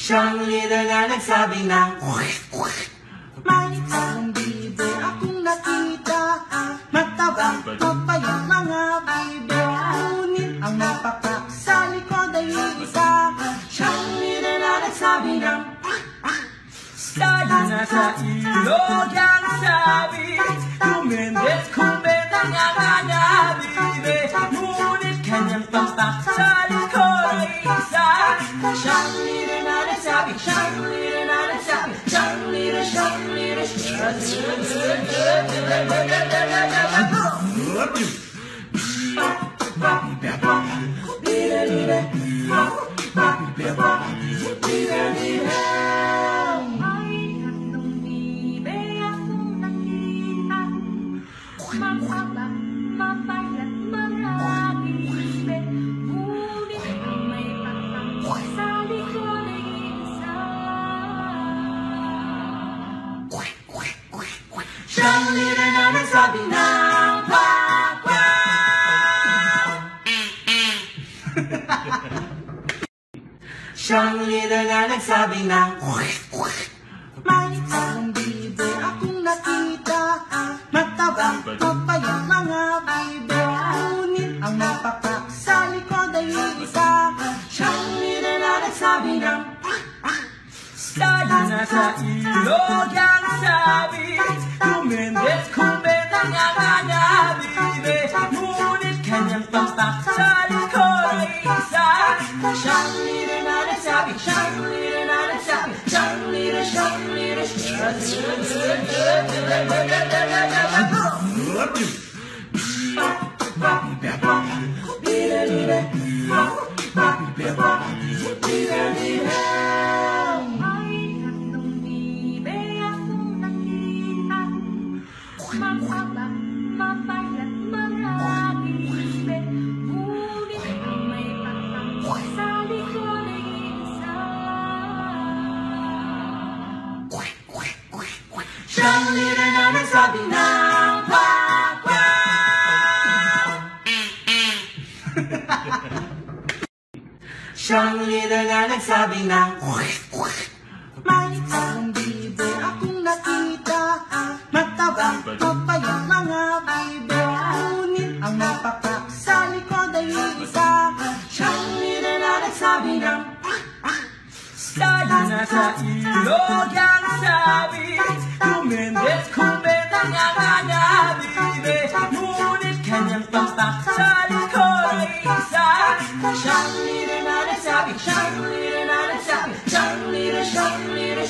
Siyang leader na nagsabi ng may isang bibe akong nakita, matabang papayang mga bibe, ngunit ang napapak sa likod ay isa. Siyang leader na nagsabi ng tayo na sa ilog ang sabi, kumendet ang mga bibe, ngunit kanyang papak sa likod ay isa. Siyang leader na nagsabi, siyang leader na nagsabi, siyang leader, siyang leader, siyang leader na nagsabi ng siyang leader na nagsabi ng may isang bibe akong nakita, matabang papayang mga bibe, ngunit ang napapak sa likod ay isa. Siyang leader na nagsabi ng tayo na sa ilog ang sabi, kumendet ang mga bibe, ngunit kanyang papak sa likod ay isa. Siyang leader na nagsabi, siyang leader na nagsabi, siyang leader, siyang leader, siyang leader na nagsabi ng siyang leader na nagsabi ng may isang bibe akong nakita, matabang papayang mga bibe, ngunit ang napapak sa likod ay isa. Siyang leader na nagsabi ng tayo na sa ilog ang sabi, kumendet ang mga bibe, ngunit kanyang papak sa likod ay isa. Siyang leader na nagsabi, siyang leader na nagsabi, siyang leader, siyang leader,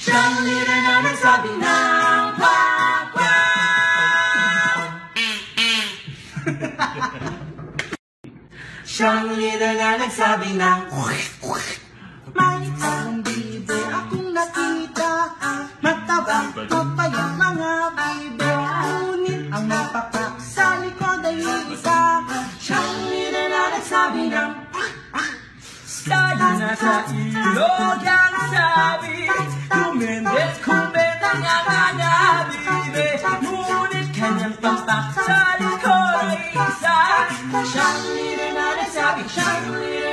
siyang leader na nagsabi ng siyang leader na nagsabi ng may isang bibe akong nakita, matabang papayang mga bibe, ngunit ang napapak sa likod ay isa. Siyang leader na nagsabi ng tayo na sa ilog ang sabi, kumendet ang mga bibe, ngunit kanyang papak sa likod ay isa. Siyang leader na nagsabi, siyang leader